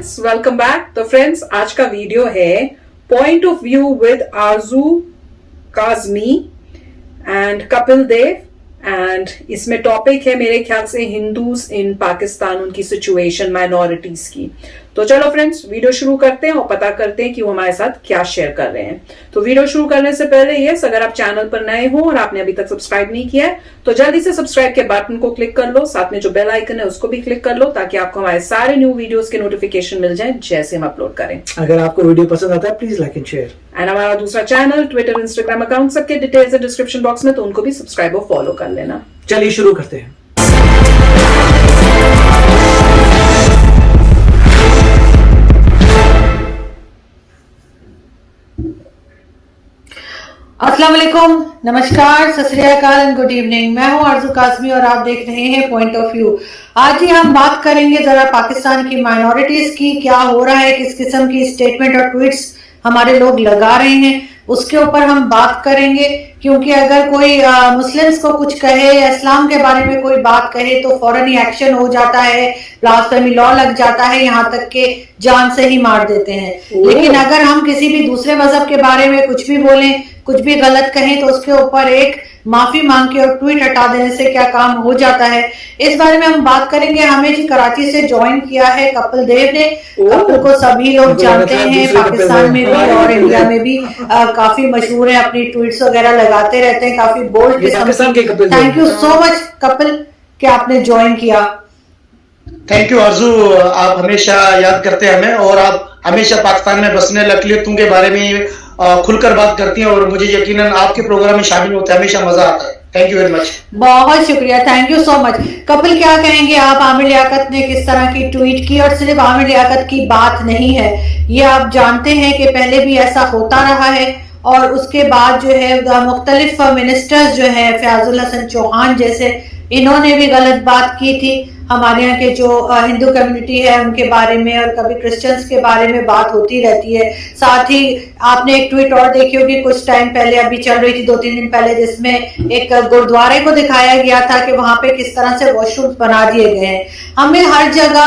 Friends, welcome back. तो friends, आज का वीडियो है point of view with Arzoo Kazmi and Kapil Dev. And इसमें टॉपिक है मेरे ख्याल से हिंदूज इन पाकिस्तान, उनकी सिचुएशन, माइनॉरिटीज की। तो चलो फ्रेंड्स, वीडियो शुरू करते हैं और पता करते हैं कि वो हमारे साथ क्या शेयर कर रहे हैं। तो वीडियो शुरू करने से पहले यस, अगर आप चैनल पर नए हो और आपने अभी तक सब्सक्राइब नहीं किया है तो जल्दी से सब्सक्राइब के बटन को क्लिक कर लो, साथ में जो बेल आइकन है उसको भी क्लिक कर लो ताकि आपको हमारे सारे न्यू वीडियोस के नोटिफिकेशन मिल जाए जैसे हम अपलोड करें। अगर आपको वीडियो पसंद आता है please like and share. And हमारा दूसरा चैनल, ट्विटर, इंस्टाग्राम अकाउंट, सबके डिटेल्स है डिस्क्रिप्शन बॉक्स में, तो उनको भी सब्सक्राइब और फॉलो कर लेना। चलिए शुरू करते हैं। अस्सलाम वालेकुम, नमस्कार, सत श्री अकाल एंड गुड इवनिंग। मैं हूं आरजू काजमी और आप देख रहे हैं पॉइंट ऑफ व्यू। आज ही हम बात करेंगे जरा पाकिस्तान की माइनॉरिटीज की, क्या हो रहा है, किस किस्म की स्टेटमेंट और ट्वीट्स हमारे लोग लगा रहे हैं, उसके ऊपर हम बात करेंगे। क्योंकि अगर कोई मुस्लिम्स को कुछ कहे या इस्लाम के बारे में कोई बात कहे तो फौरन ही एक्शन हो जाता है, ब्लास्फेमी लॉ लग जाता है, यहाँ तक के जान से ही मार देते हैं। लेकिन अगर हम किसी भी दूसरे मजहब के बारे में कुछ भी बोलें, कुछ भी गलत कहें तो उसके ऊपर एक माफी मांग के और ट्वीट हटा देने से क्या काम हो जाता है, इस बारे में हम बात करेंगे। हमें जी कराची से ज्वाइन किया है कपिल देव ने। कपिल को सभी लोग जानते हैं, पाकिस्तान में भी और इंडिया में भी काफी मशहूर है, अपनी ट्वीट्स वगैरह लगाते रहते हैं, काफी बोल्ड किस्म के। Thank you so much Kapil कि आपने ज्वाइन किया। थैंक यू आरजू, आप हमेशा याद करते हैं हमें और आप हमेशा पाकिस्तान में बसने अक़लियतों के बारे में खुलकर बात करती हैं और मुझे यकीनन आपके प्रोग्राम में शामिल होते हैं, हमेशा मजा आता है। Thank you very much. बहुत शुक्रिया, thank you so much. Kapil, क्या कहेंगे आप? आमिर लियाकत ने किस तरह की ट्वीट की, और सिर्फ आमिर लियाकत की बात नहीं है, ये आप जानते हैं कि पहले भी ऐसा होता रहा है और उसके बाद जो है मुख्तलिफ मिनिस्टर्स जो है, फयाजुल हसन चौहान जैसे, इन्होंने भी गलत बात की थी। हमारे यहाँ के जो हिंदू कम्युनिटी है उनके बारे में और कभी क्रिश्चियंस के बारे में बात होती रहती है। साथ ही आपने एक ट्वीट और देखी होगी कुछ टाइम पहले, अभी चल रही थी 2-3 दिन पहले, जिसमें एक गुरुद्वारे को दिखाया गया था कि वहां पे किस तरह से वॉशरूम बना दिए गए हैं। हमें हर जगह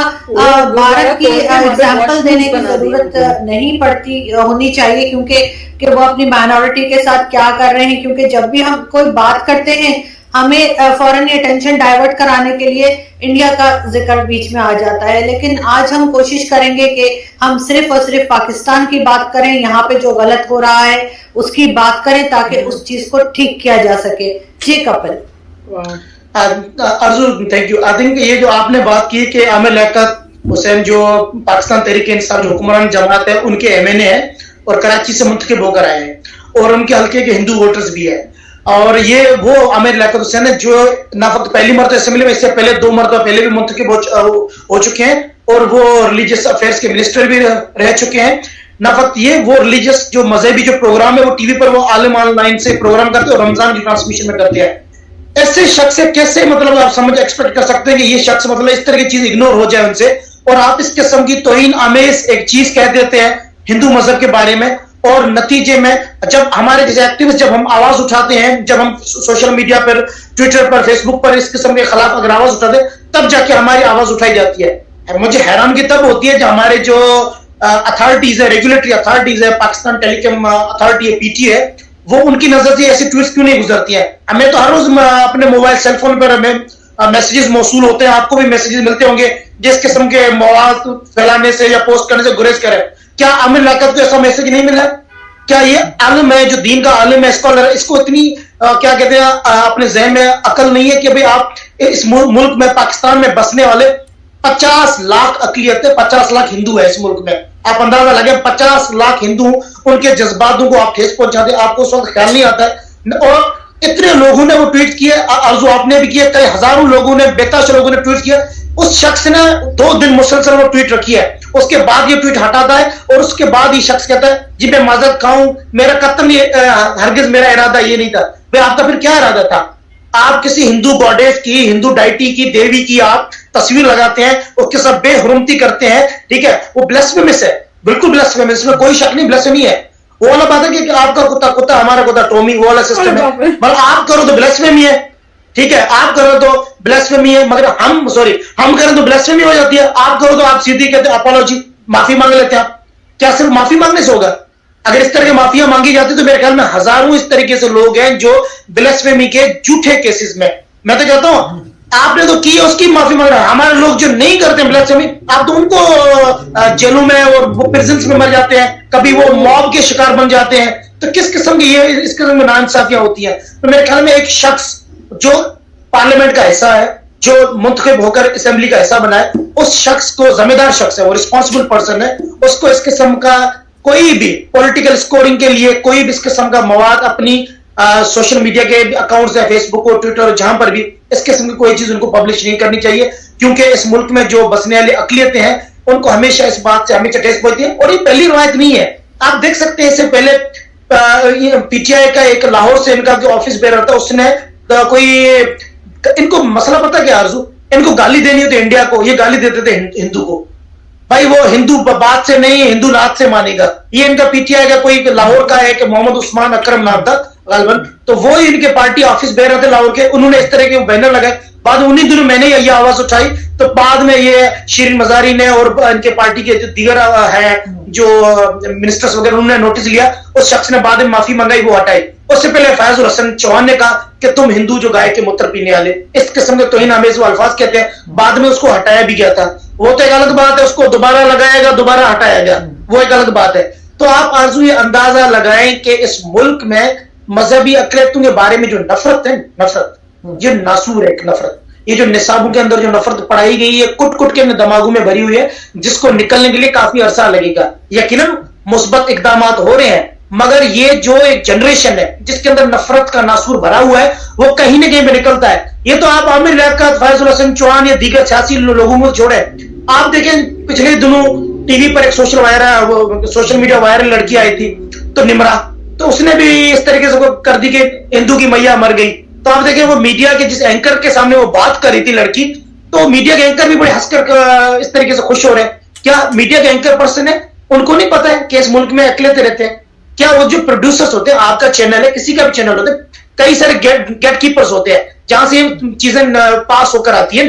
भारत की एग्जाम्पल देने की जरूरत नहीं पड़ती होनी चाहिए, क्योंकि कि वो अपनी माइनॉरिटी के साथ क्या कर रहे हैं। क्योंकि जब भी हम कोई बात करते हैं हमें फौरन ये टेंशन डाइवर्ट कराने के लिए इंडिया का जिक्र बीच में आ जाता है। लेकिन आज हम कोशिश करेंगे कि हम सिर्फ और सिर्फ पाकिस्तान की बात करें, यहाँ पे जो गलत हो रहा है उसकी बात करें ताकि उस चीज को ठीक किया जा सके। जी Kapil. Arjun, thank you. I think ये जो आपने बात की कि आमिर लियाकत हुसैन जो पाकिस्तान तहरीक-ए-इंसाफ जो हुक्मरान जमात है उनके एमएनए है और कराची से मुंतखब होकर आए हैं और उनके हल्के के हिंदू वोटर्स भी है। और ये वो आमिर लियाकत हुसैन है जो ना फक्त पहली मरतबा असेंबली में, इससे पहले 2 मरतबा पहले भी मुंतखब हो चुके हैं और वो रिलीजियस अफेयर्स के मिनिस्टर भी रह चुके हैं। ना फक्त ये, वो रिलीजियस जो मजहबी जो प्रोग्राम है वो टीवी पर वो आलिम ऑनलाइन से प्रोग्राम करते हैं और रमजान की ट्रांसमिशन में करते हैं। ऐसे शख्स से कैसे मतलब आप समझ एक्सपेक्ट कर सकते हैं कि ये शख्स मतलब इस तरह की चीज इग्नोर हो जाए उनसे, और आप इस किस्म की तौहीन आमेज एक चीज कह देते हैं हिंदू मजहब के बारे में। और नतीजे में जब हमारे जैसे एक्टिविस्ट, जब हम आवाज उठाते हैं, जब हम सोशल मीडिया पर, ट्विटर पर, फेसबुक पर इस किस्म के खिलाफ अगर आवाज उठाते हैं तब जाके हमारी आवाज उठाई जाती है। मुझे हैरानगी तब होती है जब हमारे जो अथॉरिटीज है, रेगुलेटरी अथॉरिटीज है, पाकिस्तान टेलीकॉम अथॉरिटी है, पीटी है, वो उनकी नजर से ऐसी ट्वीट्स क्यों नहीं गुजरती है। हमें तो हर रोज अपने मोबाइल सेलफोन पर हमें मैसेजेस मौसूल होते हैं, आपको भी मैसेजेस मिलते होंगे जिस किस्म के मवाद फैलाने से या पोस्ट करने से गुरेज करें। क्या आमिर लियाकत को ऐसा मैसेज नहीं मिला? क्या ये आलिम है, जो दीन का आलिम है, स्कॉलर है, इसको इतनी क्या कहते हैं अपने ज़हन में अकल नहीं है कि भाई आप इस मुल्क में, पाकिस्तान में बसने वाले 50 लाख अक़लियत है, 50 लाख हिंदू है इस मुल्क में। आप अंदाजा लगे 50 लाख हिंदू, उनके जज्बातों को आप ठेस पहुंचाते, आपको उस वक्त ख्याल नहीं आता है। और इतने लोगों ने वो ट्वीट किए, अर्जु आपने भी किए, कई हजारों लोगों ने, बेताशर लोगों ने ट्वीट किया। उस शख्स ने 2 दिन मुसलसल वो ट्वीट रखी है, उसके बाद ये ट्वीट हटाता है और उसके बाद ये शख्स कहता है जी मैं माजरत खाऊं, मेरा कत्ल हरगिज मेरा इरादा ये नहीं था। भाई आपका फिर क्या इरादा था? आप किसी हिंदू गॉडेस की, हिंदू डाइटी की, देवी की आप तस्वीर लगाते हैं, उसके साथ बेहुरमती करते हैं, ठीक है, वो ब्लास्फेमस है, बिल्कुल ब्लास्फेमस, इसमें कोई शक नहीं, ब्लास्फेमी है। वो वाला बात है कि आपका कुत्ता कुत्ता, हमारा कुत्ता टॉमी, वो वाला सिस्टम है। मतलब आप करो तो ब्लास्फेमी है, ठीक है, आप करो तो ब्लास्फेमी है, मगर हम करें तो ब्लास्फेमी हो जाती है, आप करो तो आप सीधी कहते हैं अपोलॉजी। माफी मांग लेते हैं आप। क्या सिर्फ माफी मांगने से होगा? अगर इस तरह की माफिया मांगी जाती तो मेरे ख्याल में हजारों इस तरीके से लोग हैं जो ब्लेस्फेमी के झूठे केसेस में, मैं तो कहता हूं आपने तो की उसकी माफी मांग रहा है। हमारे लोग जो नहीं करते ब्लेस्फेमी, आप तो उनको जेलों में और वो प्रिजन्स में मर जाते हैं, कभी वो मॉब के शिकार बन जाते हैं। तो किस किस्म की ये इस किस्म की नाइंसाफियां होती हैं। तो मेरे ख्याल में एक शख्स जो पार्लियामेंट का हिस्सा है, जो मुंतखब होकर असेंबली का हिस्सा बना है, उस शख्स को, जिम्मेदार शख्स है, वो रिस्पॉन्सिबल पर्सन है, उसको इस किस्म का कोई भी पॉलिटिकल स्कोरिंग के लिए कोई भी इस किस्म का मवाद अपनी सोशल मीडिया के अकाउंट्स है, फेसबुक और ट्विटर और जहां पर भी इस किस्म की कोई चीज उनको पब्लिश नहीं करनी चाहिए, क्योंकि इस मुल्क में जो बसने वाली अकलियतें हैं उनको हमेशा इस बात से हमेशा ठेस पहुंचती है। और ये पहली रवायत नहीं है, आप देख सकते हैं इससे पहले पीटीआई का एक लाहौर से इनका जो ऑफिस बेयर था, उसने कोई, इनको मसला पता क्या आरजू, इनको गाली देनी होती इंडिया को, ये गाली देते थे हिंदू को। भाई वो हिंदू बात से नहीं, हिंदू नाथ से मानेगा। ये इनका पीटीआई का कोई लाहौर का है कि मोहम्मद उस्मान अकरम नाम था गालबन, तो वो इनके पार्टी ऑफिस बेयर थे लाहौर के, उन्होंने इस तरह के बैनर लगाए। बाद में उन्हीं दिनों मैंने ये आवाज उठाई, तो बाद में ये शिरीन मजारी ने और इनके पार्टी के जो दीगर है जो मिनिस्टर्स वगैरह, उन्होंने नोटिस लिया, उस शख्स ने बाद में माफी मंगाई, वो हटाई। उससे पहले फैजुल हसन चौहान ने कहा कि तुम हिंदू जो गाय के मूत्र पीने वाले, इस किस्म के तौहीन आमेज वो अल्फाज कहते हैं। बाद में उसको हटाया भी गया था, वो तो एक अलग बात है, उसको दोबारा लगाएगा, दोबारा हटाया गया, वो एक अलग बात है। तो आप आरजू ये अंदाजा लगाएं कि इस मुल्क में मजहबी अकलियतों के बारे में जो नफरत है, नफरत, ये नासूर है एक नफरत, ये जो निसाबों के अंदर जो नफरत पढ़ाई गई है, कुट कुट के अपने दिमागों में भरी हुई है, जिसको निकलने के लिए काफी अरसा लगेगा। यकीनन मुस्बत इकदाम हो रहे हैं, मगर ये जो एक जनरेशन है जिसके अंदर नफरत का नासूर भरा हुआ है, वो कहीं ना कहीं पे निकलता है। ये तो आप आमिर लियाकत, फैजुल हसन चौहान या दीगर सियासी लोगों को छोड़े, आप देखें पिछले दिनों टीवी पर एक सोशल मीडिया वायरल लड़की आई थी, तो निमरा, तो उसने भी इस तरीके से कर दी कि हिंदू की मैया मर गई। तो आप देखें वो मीडिया के जिस एंकर के सामने वो बात कर रही थी लड़की, तो मीडिया के एंकर भी बड़े हंसकर इस तरीके से खुश हो रहे हैं। क्या मीडिया के एंकर पर्सन है, उनको नहीं पता है कि इस मुल्क में अकलियतें रहते हैं? क्या वो जो प्रोड्यूसर्स होते हैं, आपका चैनल है, किसी का भी चैनल होता है, कई सारे गेट कीपर्स होते हैं जहां से ये चीजें पास होकर आती है,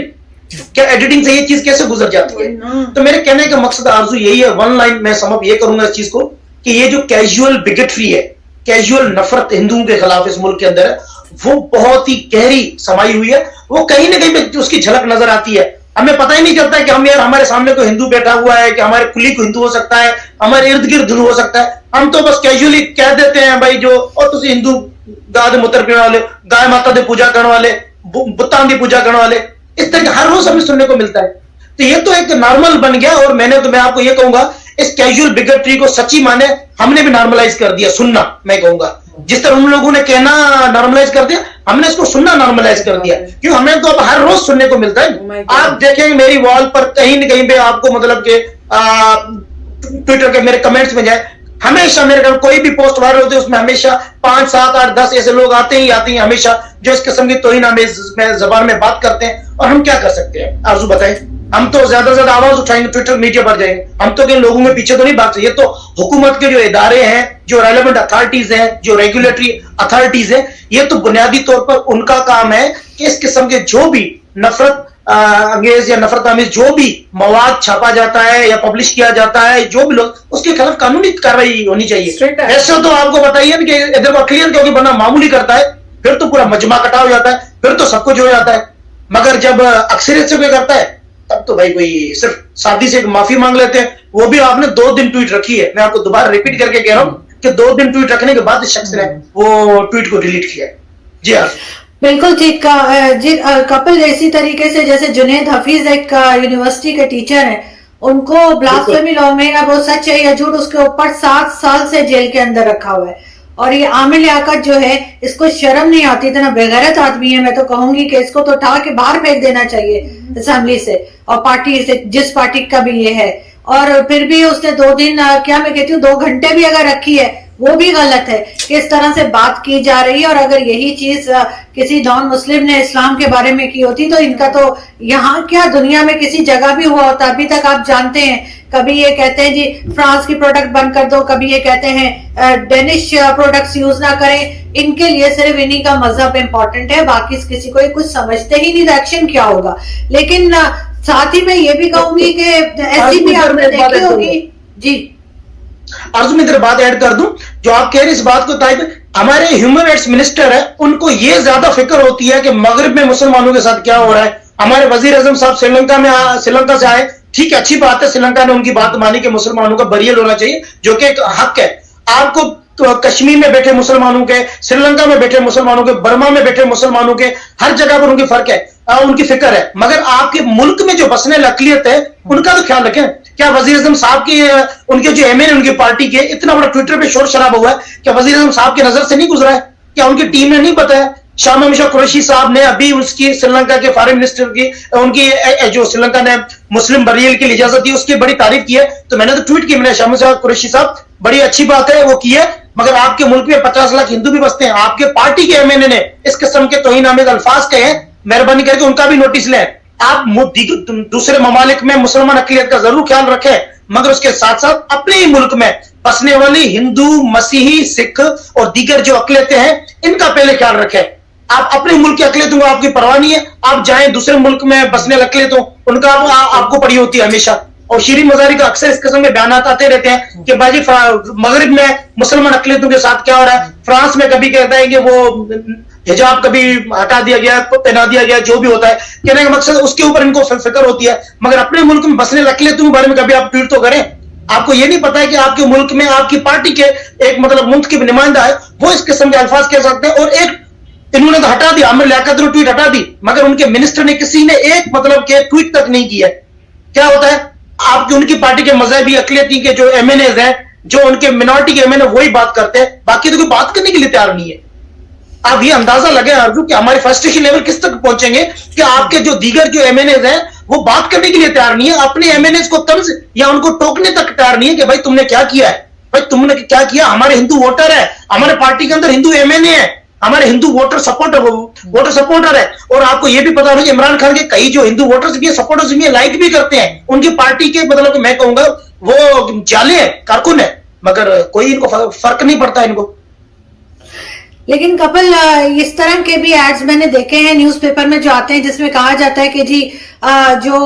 क्या एडिटिंग से ये चीज कैसे गुजर जाती है? तो मेरे कहने का मकसद आरजू यही है, वन लाइन में समझ ये करूंगा इस चीज को, कि ये जो कैजुअल बिगेटरी है, कैजुअल नफरत हिंदुओं के खिलाफ इस मुल्क के अंदर है, वो बहुत ही गहरी समाई हुई है। वो कहीं ना कहीं पे उसकी झलक नजर आती है। हमें पता ही नहीं चलता है कि हम यार हमारे सामने कोई हिंदू बैठा हुआ है, कि हमारे कुली को हिंदू हो सकता है, हमारे इर्द गिर्द हिंदू हो सकता है, हम तो बस कैजुअली कह देते हैं भाई जो, और तुम हिंदू गाय मूत्र पीने वाले, गाय माता की पूजा करने वाले, बुत्तां की पूजा करने वाले, इस तरह हर रोज हमें सुनने को मिलता है। तो ये तो एक नॉर्मल बन गया, और मैं आपको ये कहूंगा, इस कैजुअल बिगेटरी को सच्ची माने हमने भी नॉर्मलाइज कर दिया, सुनना, मैं कहूंगा जिस तरह उन लोगों ने कहना नॉर्मलाइज कर दिया, हमने इसको सुनना नॉर्मलाइज कर दिया, क्यों हमें तो अब हर रोज सुनने को मिलता है। आप देखेंगे मेरी वॉल पर कहीं न कहीं पे आपको, मतलब के ट्विटर के मेरे कमेंट्स में जाए, हमेशा मेरे घर कोई भी पोस्ट वायरल होती है, उसमें हमेशा 5, 7, 8, 10 ऐसे लोग आते ही हमेशा, जो इस किस्म की तौहीन आमेज जबान में बात करते हैं। और हम क्या कर सकते हैं आरजू बताएं? हम तो ज्यादा से ज्यादा आवाज उठाएंगे, ट्विटर मीडिया पर जाएंगे, हम तो लोगों में पीछे तो नहीं भाग सकते। ये तो हुकूमत के जो इदारे हैं, जो रेलेवेंट अथॉरिटीज हैं, जो रेगुलेटरी अथॉरिटीज हैं, ये तो बुनियादी तौर पर उनका काम है कि इस किस्म के जो भी नफरत अंगेज या नफरत आमेज जो भी मवाद छापा जाता है या पब्लिश किया जाता है, जो भी लोग, उसके खिलाफ कानूनी कार्रवाई होनी चाहिए। ऐसे तो आपको बताइए कि इधर अकलियत क्योंकि बंदा मामूली करता है, फिर तो पूरा मजमा कटा हो जाता है, फिर तो सब कुछ हो जाता है। मगर जब अक्सरियत से कोई करता है, तब तो भाई कोई सिर्फ सादी से माफी मांग लेते हैं। वो भी आपने 2 दिन ट्वीट रखी है, मैं आपको दोबारा रिपीट करके कह रहा हूं कि 2 दिन ट्वीट रखने के बाद इस शख्स ने वो ट्वीट को डिलीट किया। जी हाँ, बिल्कुल ठीक जी। कपिल, इसी तरीके से जैसे जुनैद हफीज एक यूनिवर्सिटी के टीचर हैं, उनको ब्लास्फेमी लॉ में, अब वो सच है या झूठ, उसके ऊपर 7 साल से जेल के अंदर रखा हुआ है। और ये आमिर लियाकत जो है, इसको शर्म नहीं आती, इतना बेगैरत आदमी है। मैं तो कहूंगी कि इसको तो उठा के बाहर फेंक देना चाहिए असेंबली से और पार्टी से, जिस पार्टी का भी ये है। और फिर भी उसने 2 दिन, क्या मैं कहती हूँ 2 घंटे भी अगर रखी है, वो भी गलत है कि इस तरह से बात की जा रही है। और अगर यही चीज किसी नॉन मुस्लिम ने इस्लाम के बारे में की होती, तो इनका तो यहाँ क्या दुनिया में किसी जगह भी हुआ होता। अभी तक आप जानते हैं, कभी ये कहते हैं जी फ्रांस की प्रोडक्ट बंद कर दो, कभी ये कहते हैं डेनिश प्रोडक्ट्स यूज ना करें। इनके लिए सिर्फ इन्हीं का मजहब इंपॉर्टेंट है, बाकी किसी को कुछ समझते ही नहीं, एक्शन क्या होगा। लेकिन साथ ही मैं ये भी कहूंगी कि ऐसी भी आपने देखी होगी जी। अर्जुन इधर बात ऐड कर दूं, जो आप कह रहे इस बात को ताइब, हमारे ह्यूमन राइट्स मिनिस्टर है, उनको ये ज्यादा फिक्र होती है कि मगरिब में मुसलमानों के साथ क्या हो रहा है। हमारे वजीर आजम साहब श्रीलंका से आए, ठीक है, अच्छी बात है, श्रीलंका ने उनकी बात मानी कि मुसलमानों का बरियल होना चाहिए, जो कि एक हक है। आपको कश्मीर में बैठे मुसलमानों के, श्रीलंका में बैठे मुसलमानों के, बर्मा में बैठे मुसलमानों के, हर जगह पर उनकी फर्क है, उनकी फिक्र है। मगर आपके मुल्क में जो बसने अक़लियत है उनका तो ख्याल रखें। क्या वजीर आजम साहब की, उनके जो एमएनए उनकी पार्टी के, इतना बड़ा ट्विटर पे शोर शराबा हुआ है, क्या वजीर आजम साहब की नजर से नहीं गुजरा है? क्या उनकी टीम ने नहीं बताया? शाह महमूद कुरैशी साहब ने अभी उसकी श्रीलंका के फॉरेन मिनिस्टर की, उनकी जो श्रीलंका ने मुस्लिम बरियल की इजाजत दी, उसकी बड़ी तारीफ की है। तो मैंने तो ट्वीट की, मैंने शाह महमूद कुरैशी साहब, बड़ी अच्छी बात है वो की है, मगर आपके मुल्क में 50 लाख हिंदू भी बसते हैं, आपके पार्टी के एमएनए ने इस किस्म के तौहीन आमेज अल्फाज कहे हैं, मेहरबानी करके उनका भी नोटिस लें। आप दूसरे ममालिक में मुसलमान अक़लियत का जरूर ख्याल रखें, मगर उसके साथ साथ अपने ही मुल्क में बसने वाली हिंदू, मसीही, सिख और दीगर जो अक़लियतें हैं, इनका पहले ख्याल रखें। आप अपने मुल्क की अक़लियतों को आपकी परवाह नहीं है, आप जाएं दूसरे मुल्क में बसने वाली अक़लियतों, उनका आपको पड़ी होती है हमेशा। और शीरी मजारी का अक्सर इस किस्म के बयान आते रहते हैं कि भाई मगरिब में मुसलमान अक़लियतों के साथ क्या हो रहा है। फ्रांस में कभी कहता है कि वो हिजाब कभी हटा दिया गया, पहना दिया गया, जो भी होता है, कहने का मकसद उसके ऊपर इनको फिक्र होती है, मगर अपने मुल्क में बसने अक़लियतों के बारे में कभी आप ट्वीट तो करें। आपको ये नहीं पता है कि आपके मुल्क में आपकी पार्टी के एक मतलब मुल्क के नुमाइंदा है, वो इस किस्म के अल्फाज कह सकते हैं। और एक इन्होंने तो हटा दिया, आमिर लियाकत ने ट्वीट हटा दी, मगर उनके मिनिस्टर ने किसी ने एक मतलब के ट्वीट तक नहीं किया। क्या होता है, आपकी उनकी पार्टी के मजहबी अक़लियती के जो एमएनएज हैं, जो उनके मिनॉरिटी के एमएनए, वही बात करते हैं, बाकी तो कोई बात करने के लिए तैयार नहीं है। आप ये अंदाजा लगे अर्जुन कि हमारे फ्रस्ट्रेशन लेवल किस तक पहुंचेंगे कि आपके जो दीगर जो एमएनएज हैं वो बात करने के लिए तैयार नहीं है, अपने एमएनएज को तर्ज या उनको टोकने तक तैयार नहीं है कि भाई तुमने क्या किया है, भाई तुमने क्या किया। हमारे हिंदू वोटर है, हमारे पार्टी के अंदर हिंदू एमएनए है, हमारे हिंदू वोटर सपोर्टर है। और आपको यह भी पता होगा इमरान खान के कई जो हिंदू वोटर्स भी है, सपोर्टर्स भी है, लाइक भी करते हैं उनकी पार्टी के, मतलब मैं कहूंगा वो जाले हैं, कारकुन है, मगर कोई इनको फर्क नहीं पड़ता इनको। लेकिन कपिल, इस तरह के भी एड्स मैंने देखे हैं न्यूज़पेपर में जो आते हैं, जिसमें कहा जाता है कि जी जो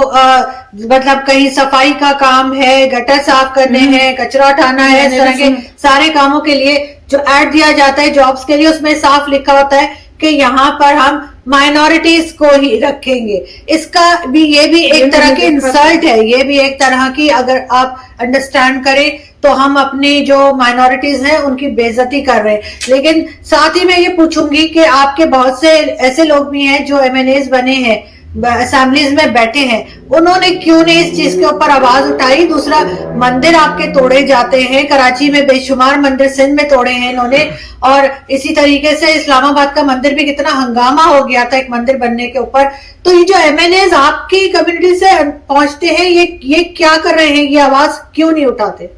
मतलब कहीं सफाई का काम है, गटर साफ करने हैं, कचरा उठाना है, इस तरह के सारे कामों के लिए जो एड दिया जाता है जॉब्स के लिए, उसमें साफ लिखा होता है कि यहाँ पर हम माइनॉरिटीज को ही रखेंगे। इसका भी, ये भी एक तरह की इंसल्ट है, ये भी एक तरह की, अगर आप अंडरस्टैंड करें तो हम अपनी जो माइनॉरिटीज हैं उनकी बेइज्जती कर रहे हैं। लेकिन साथ ही मैं ये पूछूंगी कि आपके बहुत से ऐसे लोग भी हैं जो एमएनएज बने हैं, असेंबलीज में बैठे हैं, उन्होंने क्यों नहीं इस चीज के ऊपर आवाज उठाई? दूसरा, मंदिर आपके तोड़े जाते हैं, कराची में बेशुमार मंदिर, सिंध में तोड़े हैं इन्होंने, और इसी तरीके से इस्लामाबाद का मंदिर भी कितना हंगामा हो गया था एक मंदिर बनने के ऊपर। तो ये जो एमएनएज आपकी कम्युनिटी से पहुंचते हैं, ये क्या कर रहे हैं, ये आवाज क्यों नहीं उठाते?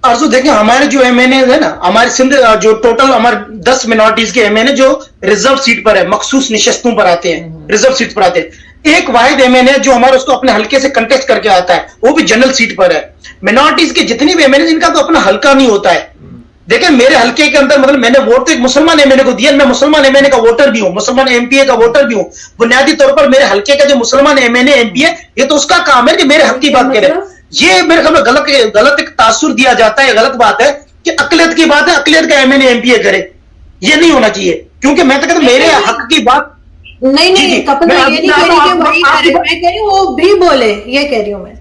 अर्जुन देखिए, हमारे जो एमएनए है ना, हमारे सिंध जो टोटल हमारे 10 मिनॉरिटीज के एमएनए जो रिजर्व सीट पर है, मखसूस निशस्तों पर आते हैं, रिजर्व सीट पर आते हैं। एक वाहिद एमएनए जो हमारे उसको अपने हल्के से कंटेस्ट करके आता है, वो भी जनरल सीट पर है। मिनॉरिटीज के जितनी भी एमएनए, इनका तो अपना हल्का नहीं होता है। देखिए मेरे हल्के के अंदर मतलब मैंने वोट तो एक मुसलमान एमएनए को दिया, मैं मुसलमान एमएनए का वोटर भी हूं, मुसलमान एमपीए का वोटर भी हूं। बुनियादी तौर पर मेरे हल्के का जो मुसलमान एमएनए एमपी है, ये तो उसका काम है कि मेरे हक की बात करे। ये मेरे ख्याल में गलत एक तासुर दिया जाता है, गलत बात है कि अक़लियत की बात है, अक़लियत का एमएनए एमपीए करे, ये नहीं होना चाहिए। क्योंकि मैं तो कहता हूं मेरे हक की बात नहीं कपिल, मैं ये नहीं कह रही कि वही करे, मैं कह रही हूं वो भी बोले, ये कह रही हूं मैं।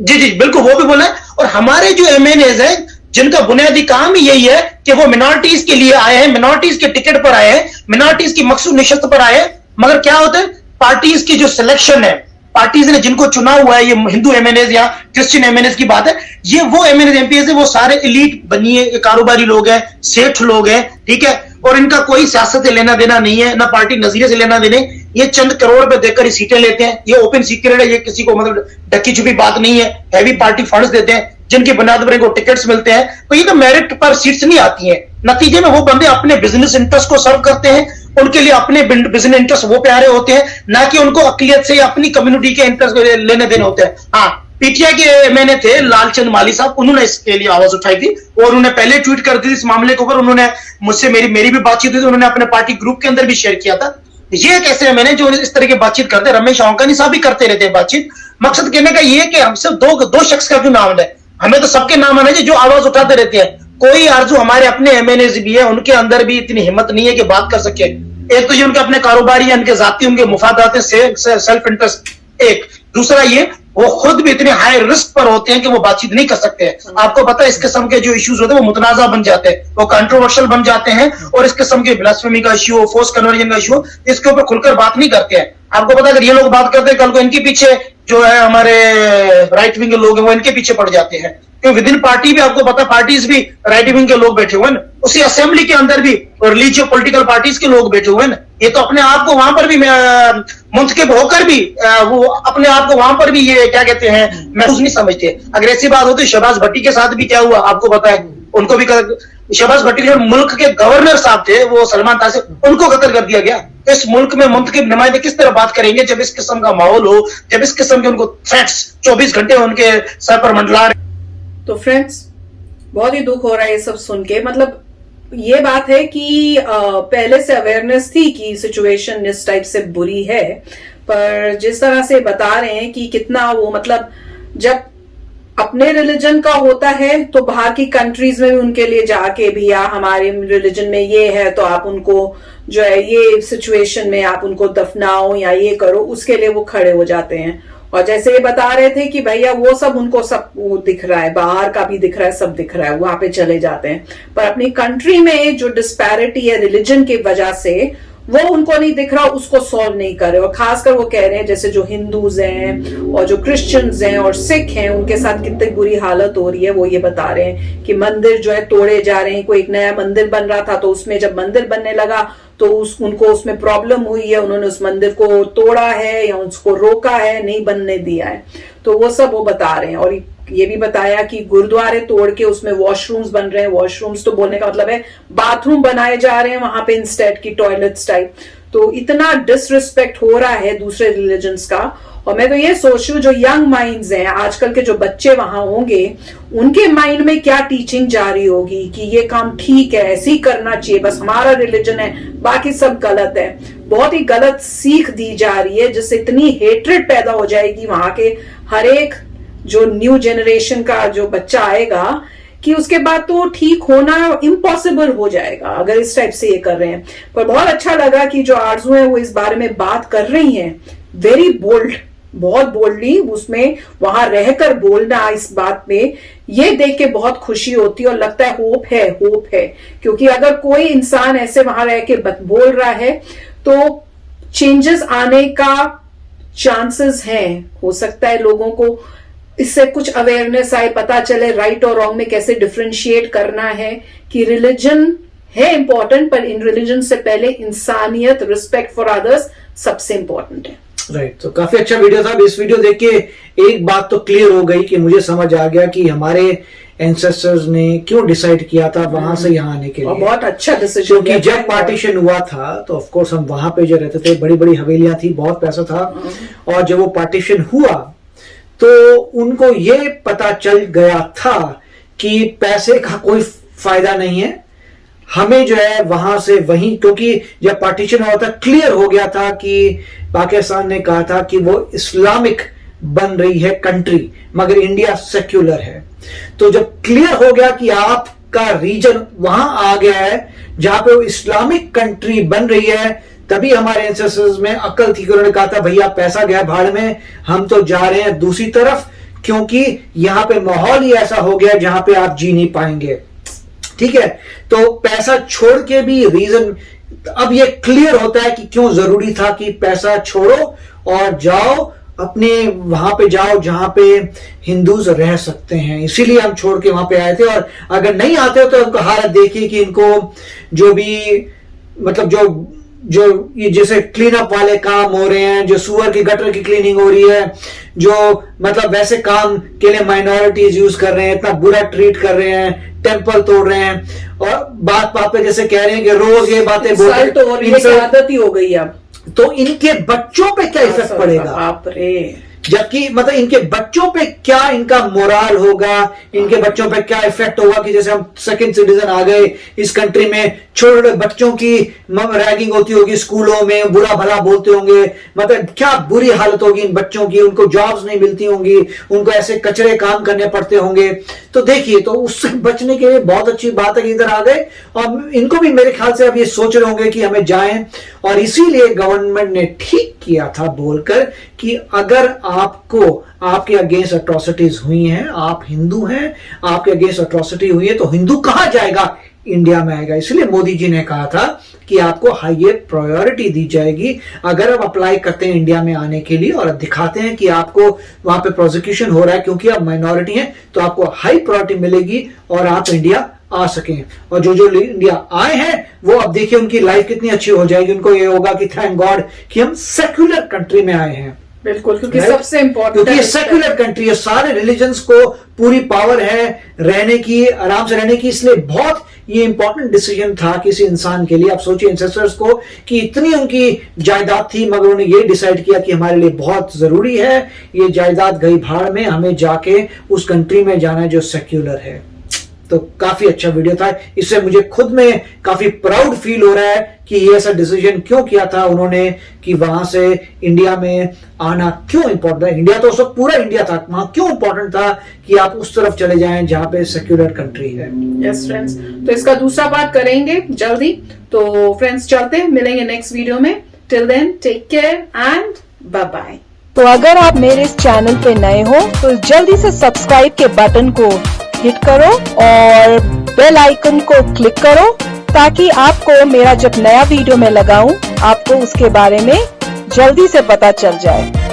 जी बिल्कुल, वो भी बोला। और हमारे जो एमएनएज है जिनका बुनियादी काम ही यही है कि वो मिनॉरिटीज के लिए आए हैं, मिनॉरिटीज के टिकट पर आए हैं, मिनॉरिटीज की मखसूस निशस्त पर आए हैं। मगर क्या होता है, पार्टीज की जो सिलेक्शन है, पार्टीज ने जिनको चुना हुआ है, ये हिंदू एमएनएज या क्रिश्चियन एमएनएज की बात है, ये वो एमएनएज एमपीएज है, वो सारे एलीट बनिए कारोबारी लोग हैं, सेठ लोग हैं, ठीक है। और इनका कोई सियासत से लेना देना नहीं है, ना पार्टी नजरिए से लेना देने। ये चंद करोड़ रुपए देकर सीटें लेते हैं, ये ओपन सीक्रेट है, ये किसी को मतलब ढकी छुपी बात नहीं है। हैवी पार्टी फंड्स देते हैं, जिनकी बुनियाद पर इनको टिकट्स मिलते हैं, तो ये तो मेरिट पर सीट्स नहीं आती हैं। नतीजे में वो बंदे अपने बिजनेस इंटरेस्ट को सर्व करते हैं, उनके लिए अपने बिजनेस इंटरेस्ट वो प्यारे होते हैं, ना कि उनको अक़लियत से या अपनी कम्युनिटी के इंटरेस्ट लेने देने होते हैं। हाँ, पीटीआई के मैंने थे लालचंद माली साहब, उन्होंने इसके लिए आवाज उठाई थी और उन्होंने पहले ट्वीट कर दी थी इस मामले के ऊपर। उन्होंने मुझसे मेरी भी बातचीत हुई थी, उन्होंने अपने पार्टी ग्रुप के अंदर भी शेयर किया था। ये एक ऐसे एमएनए जो इस तरह की बातचीत करते हैं, रमेश औंकानी साहब भी करते रहते हैं बातचीत। मकसद कहने का ये कि हमसे दो शख्स का क्यों नाम है, हमें तो सबके नाम आना चाहिए जो आवाज उठाते रहते हैं। कोई आरजू हमारे अपने एमएनए भी है, उनके अंदर भी इतनी हिम्मत नहीं है कि बात कर सके। एक तो ये उनके अपने कारोबारी, उनके जाती, उनके मुफादात, सेल्फ इंटरेस्ट। एक दूसरा ये वो खुद भी इतने हाई रिस्क पर होते हैं कि वो बातचीत नहीं कर सकते हैं। आपको पता है इस किस्म के जो इश्यूज होते हैं वो मुतनाजा बन जाते हैं, वो कंट्रोवर्शियल बन जाते हैं, और इस किस्म के ब्लास्फेमी का इश्यू हो, फोर्स कन्वर्जन का इश्यू हो, इसके ऊपर खुलकर बात नहीं करते हैं। आपको पता है अगर ये लोग बात करते हैं, कल को इनके पीछे जो है हमारे राइट विंग के लोग हैं वो इनके पीछे पड़ जाते हैं। क्योंकि विद इन पार्टी भी आपको पता, पार्टीज भी राइट विंग के लोग बैठे हुए हैं, उसी असेंबली के अंदर भी रिलीजियस पॉलिटिकल पार्टीज के लोग बैठे हुए हैं। ये तो अपने आप को वहां पर भी मुंतखब होकर भी वो अपने आप को वहां पर भी ये क्या कहते हैं महसूस नहीं समझते। अगर ऐसी बात होती, शहबाज भट्टी के साथ भी क्या हुआ आपको पता है, उनको भी शहबाज भट्टी जो मुल्क के गवर्नर साहब थे वो सलमान तासिर, उनको कत्ल कर दिया गया। इस मुल्क में मुंतखब नुमाइंदे किस तरह बात करेंगे जब इस किस्म का माहौल हो, जब इस किस्म के उनको थ्रेट्स 24 घंटे उनके सर पर मंडला रहे। तो फ्रेंड्स, बहुत ही दुख हो रहा है ये सब सुन के। मतलब ये बात है कि पहले से अवेयरनेस थी कि सिचुएशन इस टाइप से बुरी है, पर जिस तरह से बता रहे हैं कि कितना वो, मतलब जब अपने रिलीजन का होता है तो बाहर की कंट्रीज में भी उनके लिए जाके भी, या हमारे रिलीजन में ये है तो आप उनको जो है ये सिचुएशन में आप उनको दफनाओ या ये करो, उसके लिए वो खड़े हो जाते हैं। और जैसे ये बता रहे थे कि भैया वो सब उनको सब वो दिख रहा है, बाहर का भी दिख रहा है, सब दिख रहा है, वहां पे चले जाते हैं, पर अपनी कंट्री में जो डिस्पैरिटी है रिलीजन की वजह से वो उनको नहीं दिख रहा, उसको सॉल्व नहीं कर रहे। और खासकर वो कह रहे हैं जैसे जो हिंदूज हैं और जो क्रिश्चियंस हैं और सिख हैं, उनके साथ कितनी बुरी हालत हो रही है। वो ये बता रहे हैं कि मंदिर जो है तोड़े जा रहे हैं। कोई एक नया मंदिर बन रहा था तो उसमें जब मंदिर बनने लगा तो उनको उसमें प्रॉब्लम हुई है, उन्होंने उस मंदिर को तोड़ा है या उसको रोका है, नहीं बनने दिया है। तो वो सब वो बता रहे हैं। और ये भी बताया कि गुरुद्वारे तोड़ के उसमें वॉशरूम्स बन रहे हैं। वॉशरूम्स तो बोलने का मतलब है बाथरूम बनाए जा रहे हैं वहां पे इंस्टेड की टॉयलेट्स टाइप। तो इतना डिसरिस्पेक्ट हो रहा है दूसरे रिलीजन्स का। और मैं तो ये सोच रही हूँ जो यंग माइंड्स हैं आजकल के, जो बच्चे वहां होंगे, उनके माइंड में क्या टीचिंग जा रही होगी कि ये काम ठीक है, ऐसे ही करना चाहिए, बस हमारा रिलीजन है, बाकी सब गलत है। बहुत ही गलत सीख दी जा रही है, जिससे इतनी हेट्रेड पैदा हो जाएगी वहां के हर एक जो न्यू जनरेशन का जो बच्चा आएगा कि उसके बाद तो ठीक होना इम्पॉसिबल हो जाएगा अगर इस टाइप से ये कर रहे हैं। पर बहुत अच्छा लगा कि जो आरजू है वो इस बारे में बात कर रही हैं, वेरी बोल्ड, बहुत बोल्डली उसमें वहां रहकर बोलना इस बात में, ये देख के बहुत खुशी होती है और लगता है होप है, होप है। क्योंकि अगर कोई इंसान ऐसे वहां रह के बोल रहा है तो चेंजेस आने का चांसेस हैं। हो सकता है लोगों को इससे कुछ अवेयरनेस आए, पता चले राइट और रॉन्ग में कैसे डिफरेंशिएट करना है, कि रिलीजन है इंपॉर्टेंट पर इन रिलीजन से पहले इंसानियत, रिस्पेक्ट फॉर अदर्स सबसे इंपॉर्टेंट है। राइट, तो काफी अच्छा वीडियो था। इस वीडियो देख के एक बात तो क्लियर हो गई कि मुझे समझ आ गया कि हमारे एंसेस्टर्स ने क्यों डिसाइड किया था वहां से यहाँ आने के लिए। और बहुत अच्छा डिसीजन, क्योंकि जब पार्टीशन हुआ था तो ऑफ कोर्स हम वहां पे जो रहते थे, बड़ी बड़ी हवेलियां थी, बहुत पैसा था, और जब वो पार्टीशन हुआ तो उनको ये पता चल गया था कि पैसे का कोई फायदा नहीं है, हमें जो है वहां से वहीं, क्योंकि जब पार्टीशन हुआ था क्लियर हो गया था कि पाकिस्तान ने कहा था कि वो इस्लामिक बन रही है कंट्री, मगर इंडिया सेक्युलर है। तो जब क्लियर हो गया कि आपका रीजन वहां आ गया है जहां पे वो इस्लामिक कंट्री बन रही है, तभी हमारे एंसेस्टर्स में अकल थी कि उन्होंने कहा था भैया पैसा गया भाड़ में, हम तो जा रहे हैं दूसरी तरफ, क्योंकि यहां पे माहौल ही ऐसा हो गया जहां पे आप जी नहीं पाएंगे। ठीक है, तो पैसा छोड़ के भी रीजन अब ये क्लियर होता है कि क्यों जरूरी था कि पैसा छोड़ो और जाओ अपने वहां पे जाओ जहां पे हिंदूज रह सकते हैं। इसीलिए हम छोड़ के वहां पे आए थे। और अगर नहीं आते हो तो उनको हालत देखिए कि इनको जो भी मतलब जो ये जैसे क्लीन अप वाले काम हो रहे हैं, जो सुअर की गटर की क्लीनिंग हो रही है, जो मतलब वैसे काम के लिए माइनॉरिटीज यूज कर रहे हैं, इतना बुरा ट्रीट कर रहे हैं, टेंपल तोड़ रहे हैं, और बात पे जैसे कह रहे हैं कि रोज ये बातें बोलते तो आदत ही हो गई अब। तो इनके बच्चों पे क्या इफेक्ट पड़ेगा? बाप रे, जबकि मतलब इनके बच्चों पे क्या इनका मोरल होगा, इनके बच्चों पे क्या इफेक्ट होगा कि जैसे हम सेकंड सिटीजन आ गए इस कंट्री में, छोटे बच्चों की रैगिंग होती होगी स्कूलों में, बुरा भला बोलते होंगे, मतलब क्या बुरी हालत होगी इन बच्चों की, उनको जॉब्स नहीं मिलती होंगी, उनको ऐसे कचरे काम करने पड़ते होंगे। तो देखिए, तो उससे बचने के लिए बहुत अच्छी बात है कि इधर आ गए, और इनको भी मेरे ख्याल से अब ये सोच रहे होंगे कि हमें जाएं, और इसीलिए गवर्नमेंट ने ठीक किया था बोलकर कि अगर आपको आपके अगेंस्ट अट्रॉसिटीज हुई हैं, आप हिंदू हैं, आपके अगेंस्ट अट्रॉसिटी हुई है, तो हिंदू कहां जाएगा, इंडिया में आएगा। इसलिए मोदी जी ने कहा था कि आपको हाई प्रायोरिटी दी जाएगी अगर आप अप्लाई करते हैं इंडिया में आने के लिए और दिखाते हैं कि आपको वहां पे प्रोसिक्यूशन हो रहा है क्योंकि आप माइनॉरिटी हैं, तो आपको हाई प्रायोरिटी मिलेगी और आप इंडिया आ सकें। और जो इंडिया आए हैं वो अब देखिए उनकी लाइफ कितनी अच्छी हो जाएगी, उनको ये होगा कि थैंक गॉड कि हम सेक्युलर कंट्री में आए हैं। बिल्कुल, क्योंकि सबसे इंपॉर्टेंट, क्योंकि सेक्युलर कंट्री है, सारे रिलीजन्स को पूरी पावर है रहने की, आराम से रहने की, इसलिए बहुत ये इंपॉर्टेंट डिसीजन था किसी इंसान के लिए। आप सोचिए एंसेस्टर्स को कि इतनी उनकी जायदाद थी मगर उन्होंने ये डिसाइड किया कि हमारे लिए बहुत जरूरी है ये जायदाद गई भाड़ में, हमें जाके उस कंट्री में जाना है जो सेक्युलर है। तो काफी अच्छा वीडियो था, इससे मुझे खुद में काफी प्राउड फील हो रहा है कि ये ऐसा डिसीजन क्यों किया था उन्होंने, कि वहां से इंडिया में आना क्यों इंपॉर्टेंट है। इंडिया तो उस वक्त पूरा इंडिया था, वहां क्यों इंपॉर्टेंट था कि आप उस तरफ चले जाएं जहां पे सेक्युलर कंट्री है। यस फ्रेंड्स, तो इसका दूसरा पार्ट करेंगे जल्दी। तो फ्रेंड्स चलते हैं, मिलेंगे नेक्स्ट वीडियो में। Till then take care and bye bye. तो अगर आप मेरे इस चैनल पे नए हो तो जल्दी से सब्सक्राइब के बटन को हिट करो और बेल आइकन को क्लिक करो ताकि आपको मेरा जब नया वीडियो मैं लगाऊं आपको उसके बारे में जल्दी से पता चल जाए।